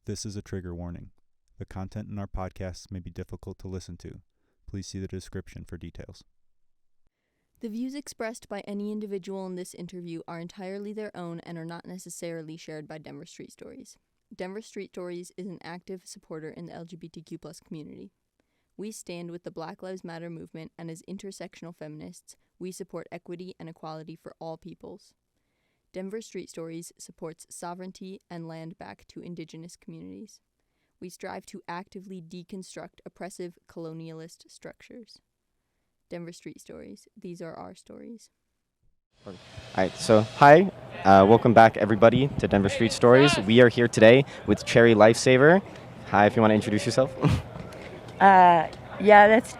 This is a trigger warning. The content in our podcasts may be difficult to listen to. Please see the description for details. The views expressed by any individual in this interview are entirely their own and are not necessarily shared by Denver Street Stories. Denver Street Stories is an active supporter in the LGBTQ+ community. We stand with the Black Lives Matter movement, and as intersectional feminists, we support equity and equality for all peoples. Denver Street Stories supports sovereignty and land back to indigenous communities. We strive to actively deconstruct oppressive colonialist structures. Denver Street Stories. These are our stories. All right, so hi, welcome back everybody to Denver Street Stories. We are here today with Cherry Lifesaver. Hi, if you want to introduce yourself. Yeah, that's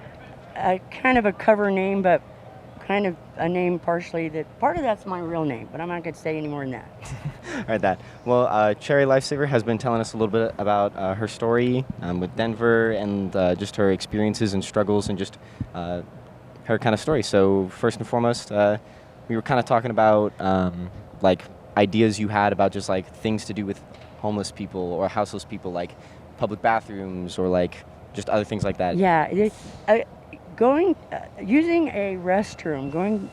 kind of a cover name, but kind of a name partially that part of that's my real name, but I'm not going to say any more than that. All right, that. Well, Cherry Lifesaver has been telling us a little bit about her story with Denver and just her experiences and struggles and just her kind of story. So first and foremost, we were kind of talking about like ideas you had about just like things to do with homeless people or houseless people, like public bathrooms or like just other things like that. Yeah, using a restroom,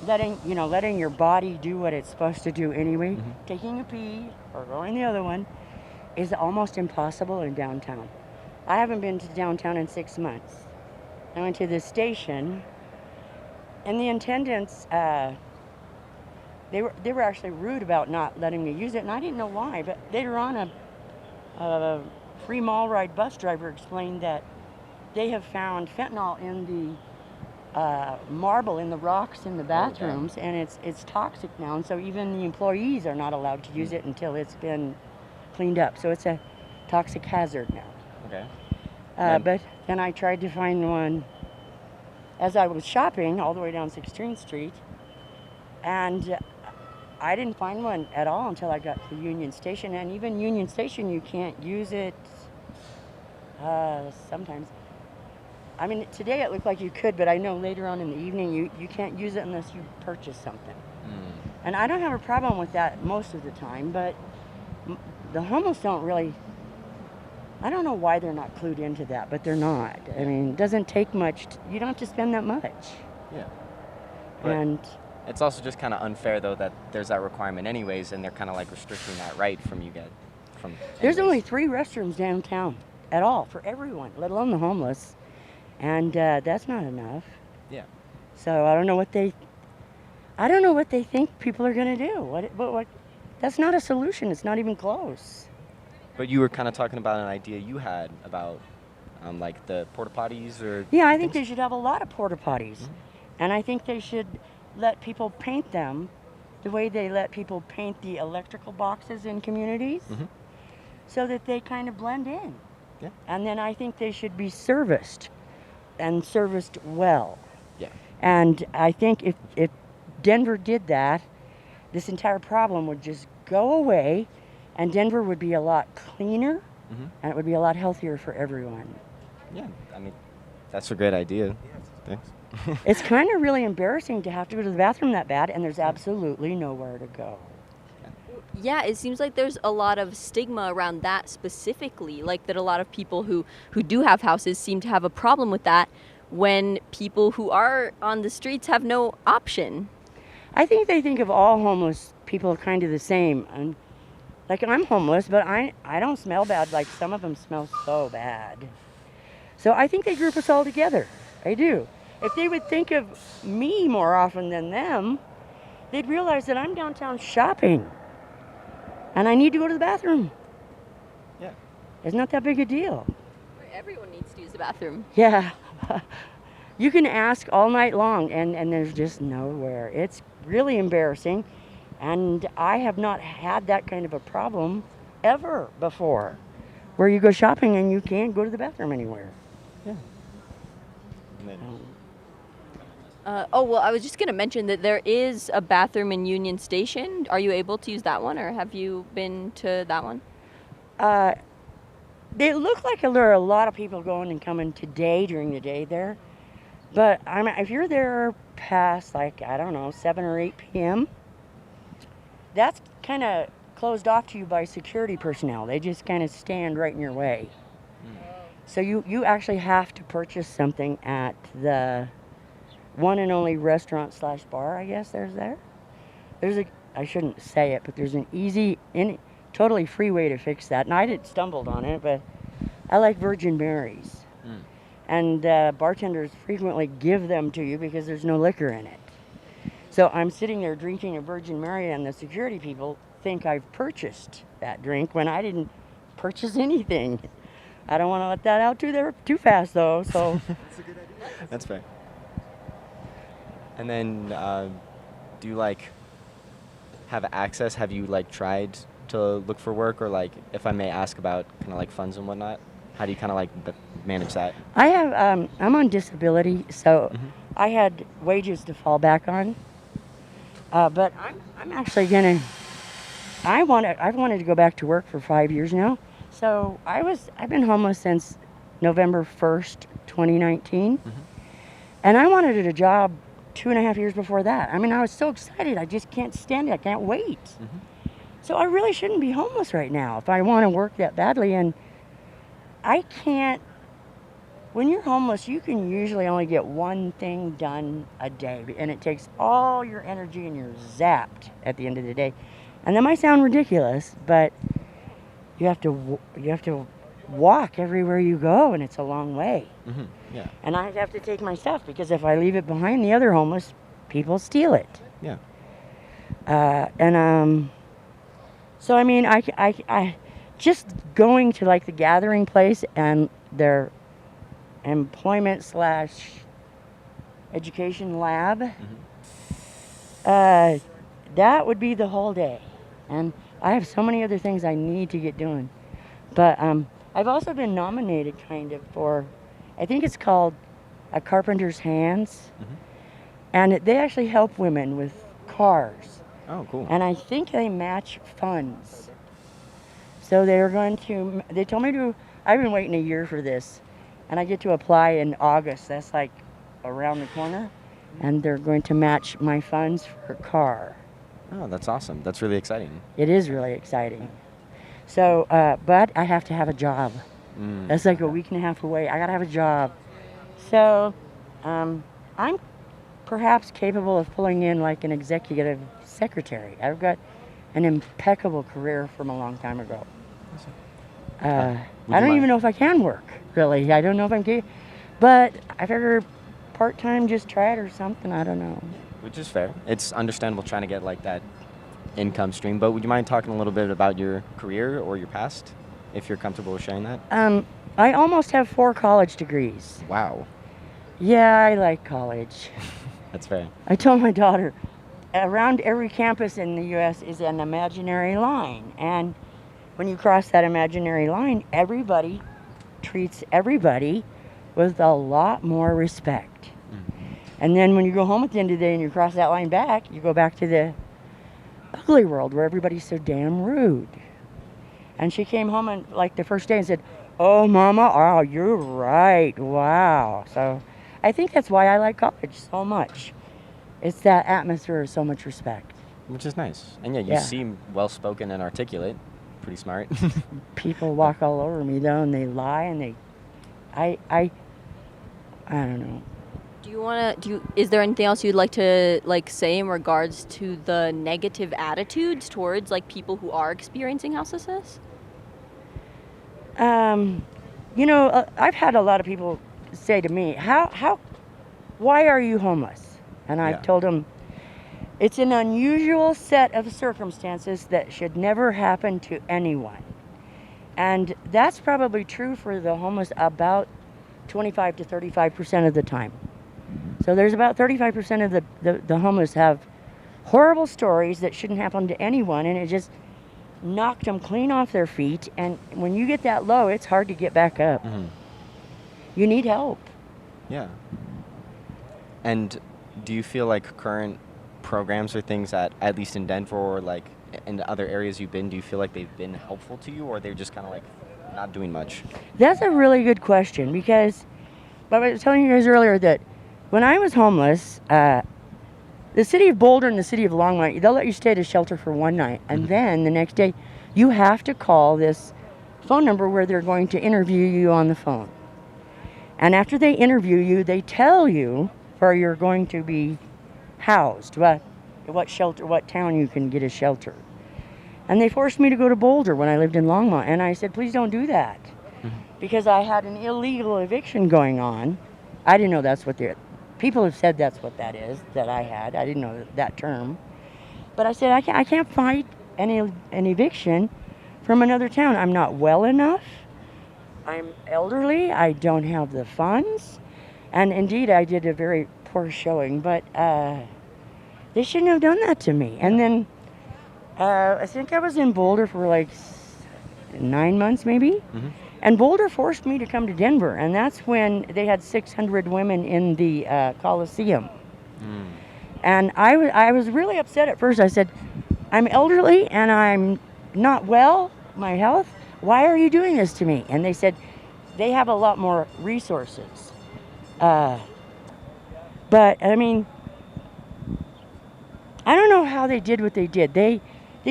letting your body do what it's supposed to do anyway. Mm-hmm. Taking a pee or going the other one is almost impossible in downtown. I haven't been to downtown in 6 months. I went to the station, and the attendants, they were actually rude about not letting me use it, and I didn't know why. But later on, a free mall ride bus driver explained that they have found fentanyl in the marble in the rocks in the bathrooms, and it's toxic now, and so even the employees are not allowed to use it until it's been cleaned up. So it's a toxic hazard now. Okay. But then I tried to find one as I was shopping all the way down 16th Street, and I didn't find one at all until I got to Union Station, and even Union Station you can't use it sometimes. I mean, today it looked like you could, but I know later on in the evening you can't use it unless you purchase something. And I don't have a problem with that most of the time, but the homeless don't really, I don't know why they're not clued into that, but they're not. I mean, it doesn't take much, you don't have to spend that much. Yeah. And it's also just kind of unfair, though, that there's that requirement anyways, and they're kind of like restricting that right from you guys. There's only 3 restrooms downtown at all for everyone, let alone the homeless. And that's not enough. Yeah. So I don't know what they think people are going to do. What? That's not a solution. It's not even close. But you were kind of talking about an idea you had about like the porta potties or... Yeah, I think they should have a lot of porta potties. Mm-hmm. And I think they should let people paint them the way they let people paint the electrical boxes in communities, mm-hmm. so that they kind of blend in. Yeah. And then I think they should be serviced and serviced well. Yeah. And I think if Denver did that, this entire problem would just go away, and Denver would be a lot cleaner, mm-hmm. and it would be a lot healthier for everyone. Yeah, I mean, that's a great idea. Thanks. It's kind of really embarrassing to have to go to the bathroom that bad, and there's absolutely nowhere to go. Yeah, it seems like there's a lot of stigma around that specifically, like that a lot of people who do have houses seem to have a problem with that when people who are on the streets have no option. I think they think of all homeless people kind of the same. And like, I'm homeless, but I don't smell bad like some of them smell so bad. So I think they group us all together. I do. If they would think of me more often than them, they'd realize that I'm downtown shopping. And I need to go to the bathroom. Yeah. It's not that big a deal. Everyone needs to use the bathroom. Yeah. You can ask all night long, and there's just nowhere. It's really embarrassing. And I have not had that kind of a problem ever before, where you go shopping and you can't go to the bathroom anywhere. Yeah. Well, I was just going to mention that there is a bathroom in Union Station. Are you able to use that one, or have you been to that one? They look like there are a lot of people going and coming today during the day there. But if you're there past, like, I don't know, 7 or 8 p.m., that's kind of closed off to you by security personnel. They just kind of stand right in your way. So you actually have to purchase something at the one and only restaurant / bar, I guess there's I shouldn't say it, but there's an easy, totally free way to fix that. And I stumbled on it, but I like Virgin Marys. And bartenders frequently give them to you because there's no liquor in it. So I'm sitting there drinking a Virgin Mary, and the security people think I've purchased that drink when I didn't purchase anything. I don't want to let that out too fast, though. So That's a good idea. That's fair. And then, do you have access? Have you tried to look for work, or if I may ask about kind of funds and whatnot? How do you kind of manage that? I have. I'm on disability, so I had wages to fall back on. But I'm actually gonna. I've wanted to go back to work for 5 years now. So I've been homeless since November 1st, 2019, and I wanted a job 2.5 years before that. I mean, I was so excited. I just can't stand it. I can't wait. So I really shouldn't be homeless right now if I want to work that badly. And I can't. When you're homeless, you can usually only get one thing done a day, and it takes all your energy, and you're zapped at the end of the day. And that might sound ridiculous, but you have to walk everywhere you go, and it's a long way. Yeah. And I have to take my stuff, because if I leave it behind, the other homeless people steal it. Yeah. So I mean, I just going to the gathering place and their employment / education lab, that would be the whole day. And I have so many other things I need to get doing. But I've also been nominated for, I think it's called A Carpenter's Hands. And they actually help women with cars. Oh, cool. And I think they match funds. So they told me I've been waiting a year for this. And I get to apply in August. That's around the corner. And they're going to match my funds for a car. Oh, that's awesome. That's really exciting. It is really exciting. So, but I have to have a job. That's a week and a half away. I got to have a job. So, I'm perhaps capable of pulling in an executive secretary. I've got an impeccable career from a long time ago. I don't even know if I can work, really. I don't know if I'm capable. But I figure part-time, just try it or something. I don't know. Which is fair. It's understandable trying to get that income stream. But would you mind talking a little bit about your career or your past, if you're comfortable with sharing that? I almost have 4 college degrees. Wow. Yeah, I like college. That's fair. I told my daughter, around every campus in the U.S. is an imaginary line. And when you cross that imaginary line, everybody treats everybody with a lot more respect. And then when you go home at the end of the day and you cross that line back, you go back to the ugly world where everybody's so damn rude. And she came home and the first day and said, "Oh, Mama, oh, you're right, wow." So I think that's why I like college so much. It's that atmosphere of so much respect. Which is nice. And yeah, you seem well-spoken and articulate. Pretty smart. People walk all over me though, and they lie, and I don't know. Is there anything else you'd like to say in regards to the negative attitudes towards people who are experiencing houselessness? I've had a lot of people say to me, why are you homeless? And I've told them, it's an unusual set of circumstances that should never happen to anyone. And that's probably true for the homeless about 25 to 35% of the time. So there's about 35% of the homeless have horrible stories that shouldn't happen to anyone, and it just knocked them clean off their feet. And when you get that low, it's hard to get back up. You need help. Yeah. And do you feel current programs or things at least in Denver or in the other areas you've been, do you feel they've been helpful to you, or they're just kind of not doing much? That's a really good question, because I was telling you guys earlier that when I was homeless, The city of Boulder and the city of Longmont, they'll let you stay at a shelter for one night. And then the next day, you have to call this phone number where they're going to interview you on the phone. And after they interview you, they tell you where you're going to be housed, what shelter, what town you can get a shelter. And they forced me to go to Boulder when I lived in Longmont. And I said, please don't do that. Because I had an illegal eviction going on. I didn't know that's what people have said that's what that is, that I had. I didn't know that term. But I said, I can't fight an eviction from another town. I'm not well enough. I'm elderly. I don't have the funds. And indeed, I did a very poor showing. But they shouldn't have done that to me. And then I think I was in Boulder for like 9 months maybe. And Boulder forced me to come to Denver, and that's when they had 600 women in the Coliseum. And I was really upset at first. I said, I'm elderly and I'm not well, my health. Why are you doing this to me? And they said, they have a lot more resources. But, I mean, I don't know how they did what they did. They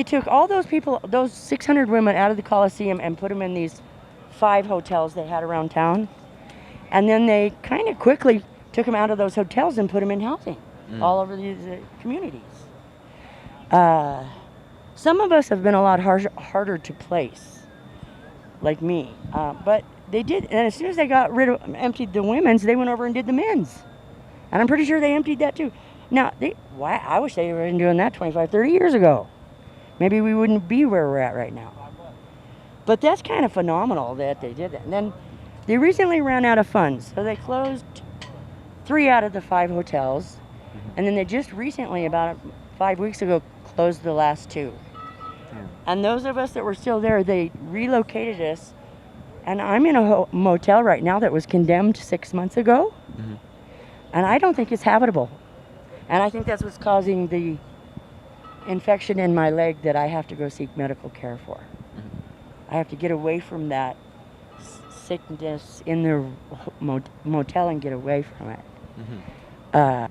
took all those people, those 600 women out of the Coliseum and put them in these 5 hotels they had around town, and then they kind of quickly took them out of those hotels and put them in housing all over these communities. Some of us have been a lot harder to place, like me, but they did, and as soon as they got emptied the women's, they went over and did the men's, and I'm pretty sure they emptied that too. Now, I wish they were doing that 25, 30 years ago. Maybe we wouldn't be where we're at right now. But that's kind of phenomenal that they did that. And then they recently ran out of funds, so they closed 3 out of the 5 hotels. And then they just recently, about 5 weeks ago, closed the last 2. And those of us that were still there, they relocated us. And I'm in a motel right now that was condemned 6 months ago. And I don't think it's habitable. And I think that's what's causing the infection in my leg that I have to go seek medical care for. I have to get away from that sickness in the motel and get away from it. I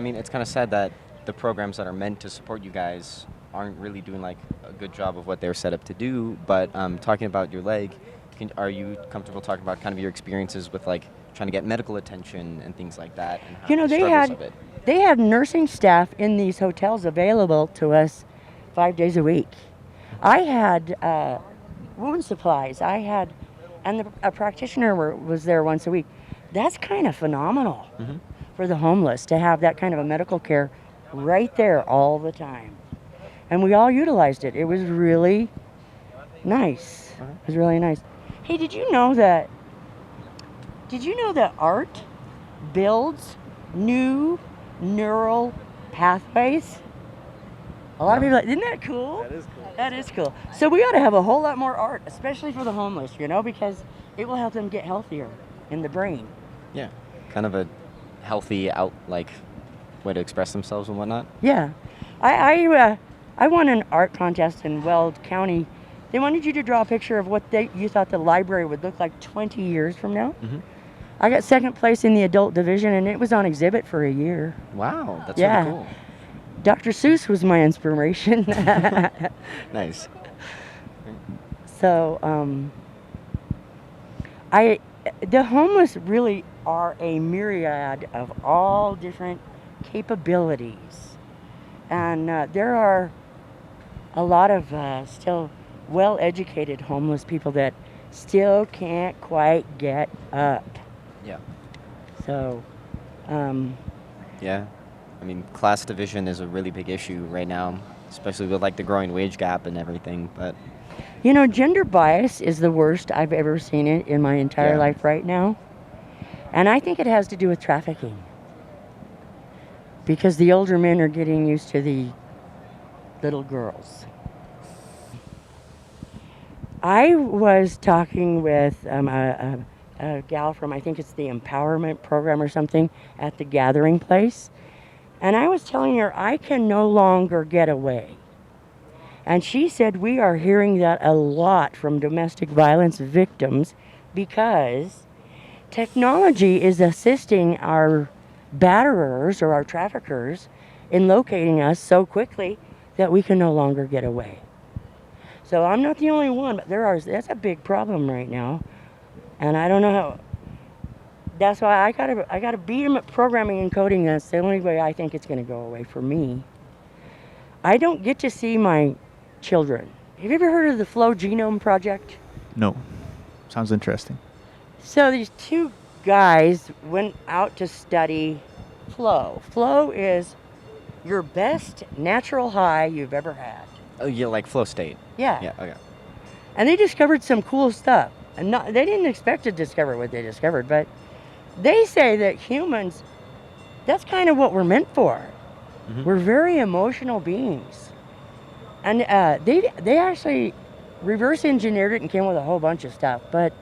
mean, it's kind of sad that the programs that are meant to support you guys aren't really doing like a good job of what they're set up to do. But talking about your leg, are you comfortable talking about kind of your experiences with like trying to get medical attention and things like that? And how they had nursing staff in these hotels available to us 5 days a week. I had wound supplies. And a practitioner was there once a week. That's kind of phenomenal for the homeless to have that kind of a medical care right there all the time. And we all utilized it. It was really nice. It was really nice. Hey, did you know that art builds new neural pathways? A lot of people are like, isn't that cool? That is cool. That is cool. So we ought to have a whole lot more art, especially for the homeless, because it will help them get healthier in the brain. Yeah, kind of a healthy way to express themselves and whatnot. Yeah, I won an art contest in Weld County. They wanted you to draw a picture of what you thought the library would look like 20 years from now. I got second place in the adult division, and it was on exhibit for a year. Wow, that's really cool. Dr. Seuss was my inspiration. Nice. So, the homeless really are a myriad of all different capabilities. And there are a lot of still well-educated homeless people that still can't quite get up. Yeah. So, yeah. I mean, class division is a really big issue right now, especially with the growing wage gap and everything. But gender bias is the worst I've ever seen it in my entire life right now. And I think it has to do with trafficking. Because the older men are getting used to the little girls. I was talking with a gal from, I think it's the Empowerment Program or something, at the Gathering Place. And I was telling her I can no longer get away. And she said we are hearing that a lot from domestic violence victims because technology is assisting our batterers or our traffickers in locating us so quickly that we can no longer get away. So I'm not the only one, but that's a big problem right now. And I don't know how. That's why I gotta beat them at programming and coding. That's the only way I think it's gonna go away for me. I don't get to see my children. Have you ever heard of the Flow Genome Project? No. Sounds interesting. So these two guys went out to study flow. Flow is your best natural high you've ever had. Oh, yeah, like flow state. Yeah. Yeah, okay. And they discovered some cool stuff. And they didn't expect to discover what they discovered, but they say that humans, that's kind of what we're meant for. Mhm. We're very emotional beings. And they actually reverse engineered it and came with a whole bunch of stuff. But,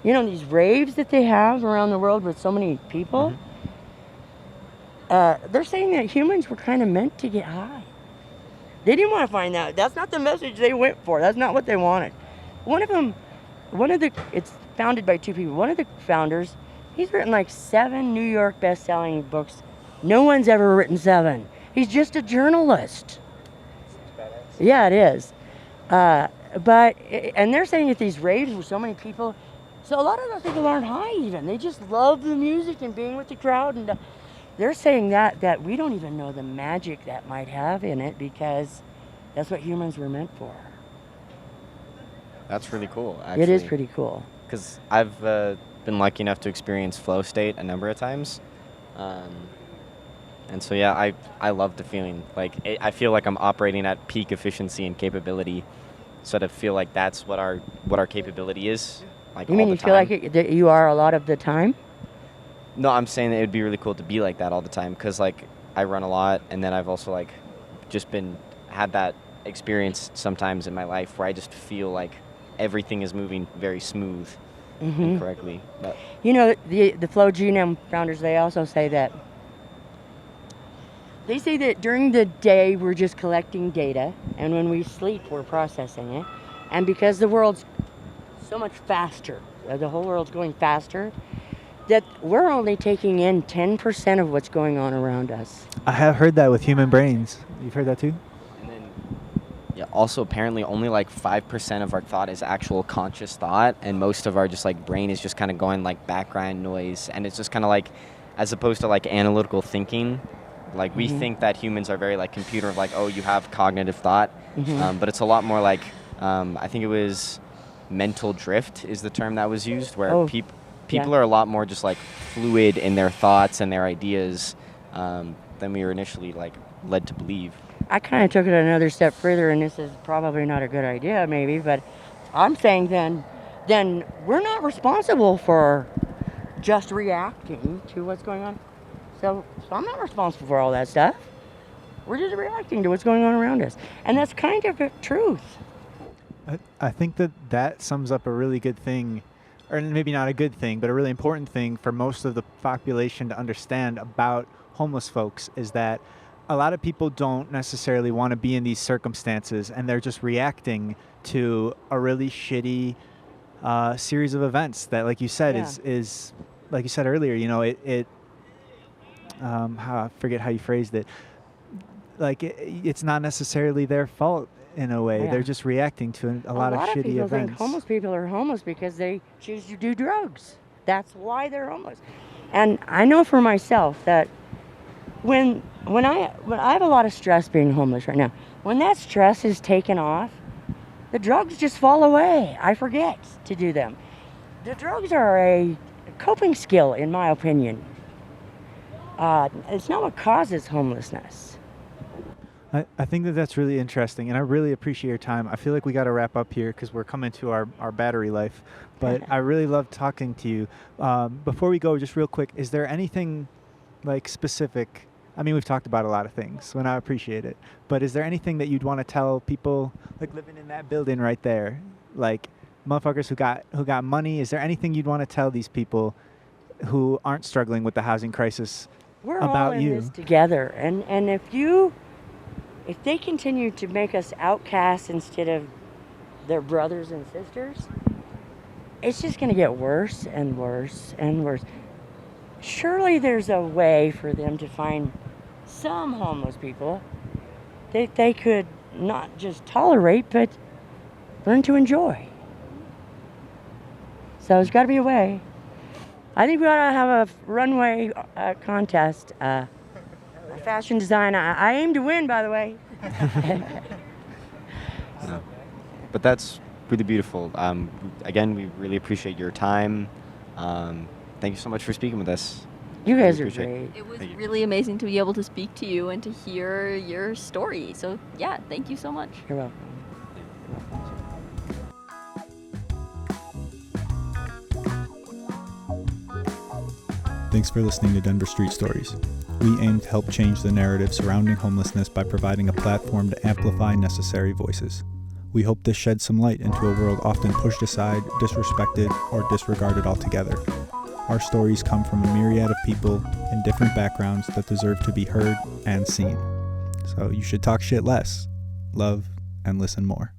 you know, these raves that they have around the world with so many people, they're saying that humans were kind of meant to get high. They didn't want to find out. That's not the message they went for. That's not what they wanted. It's founded by two people. One of the founders, he's written like 7 New York best-selling books. No one's ever written 7. He's just a journalist. Yeah, it is. And they're saying that these raves with so many people, so a lot of those people aren't high even. They just love the music and being with the crowd. And they're saying that we don't even know the magic that might have in it because that's what humans were meant for. That's really cool, actually. It is pretty cool. Because I've been lucky enough to experience flow state a number of times. And so, yeah, I love the feeling. Like, I feel like I'm operating at peak efficiency and capability. Sort of feel like that's what our capability is. Like, You mean all you the feel time. like that you are a lot of the time? No, I'm saying that it would be really cool to be like that all the time. Because, like, I run a lot. And then I've also, like, just had that experience sometimes in my life where I just feel like everything is moving very smooth and correctly. But You know, the Flow Genome founders, they also say that during the day we're just collecting data, and when we sleep we're processing it. And because the world's so much faster, the whole world's going faster, that we're only taking in 10% of what's going on around us. I have heard that with human brains. You've heard that too? And then, yeah, also apparently only like 5% of our thought is actual conscious thought, and most of our just like brain is just kind of going like background noise, and it's just kind of like, as opposed to like analytical thinking, like we think that humans are very like computer, like, oh, you have cognitive thought, but it's a lot more like, I think it was mental drift is the term that was used, where people are a lot more just like fluid in their thoughts and their ideas than we were initially like led to believe. I kind of took it another step further, and this is probably not a good idea maybe, but I'm saying then we're not responsible for just reacting to what's going on. So I'm not responsible for all that stuff. We're just reacting to what's going on around us. And that's kind of the truth. I think that sums up a really good thing, or maybe not a good thing, but a really important thing for most of the population to understand about homeless folks is that a lot of people don't necessarily want to be in these circumstances, and they're just reacting to a really shitty series of events that, like you said, is like you said earlier, you know, I forget how you phrased it. Like it's not necessarily their fault in a way. Yeah. They're just reacting to a lot of shitty people events. think homeless people are homeless because they choose to do drugs. That's why they're homeless. And I know for myself that when I have a lot of stress being homeless right now, when that stress is taken off, the drugs just fall away. I forget to do them. The drugs are a coping skill, in my opinion. It's not what causes homelessness. I think that's really interesting, and I really appreciate your time. I feel like we got to wrap up here because we're coming to our battery life, but I really love talking to you. Before we go, just real quick, is there anything like specific? I mean, we've talked about a lot of things, and I appreciate it, but is there anything that you'd want to tell people like living in that building right there, like motherfuckers who got money? Is there anything you'd want to tell these people who aren't struggling with the housing crisis We're about all in you? this together, and if they continue to make us outcasts instead of their brothers and sisters, it's just going to get worse and worse and worse. Surely there's a way for them to find some homeless people that they could not just tolerate, but learn to enjoy. So there's got to be a way. I think we ought to have a runway contest. A fashion design. I aim to win, by the way. No. But that's really beautiful. Again, we really appreciate your time. Thank you so much for speaking with us. You guys are Appreciate great. It was Thank you. really amazing to be able to speak to you and to hear your story. So, yeah, thank you so much. You're welcome. Thanks for listening to Denver Street Stories. We aim to help change the narrative surrounding homelessness by providing a platform to amplify necessary voices. We hope this sheds some light into a world often pushed aside, disrespected, or disregarded altogether. Our stories come from a myriad of people in different backgrounds that deserve to be heard and seen. So you should talk shit less, love, and listen more.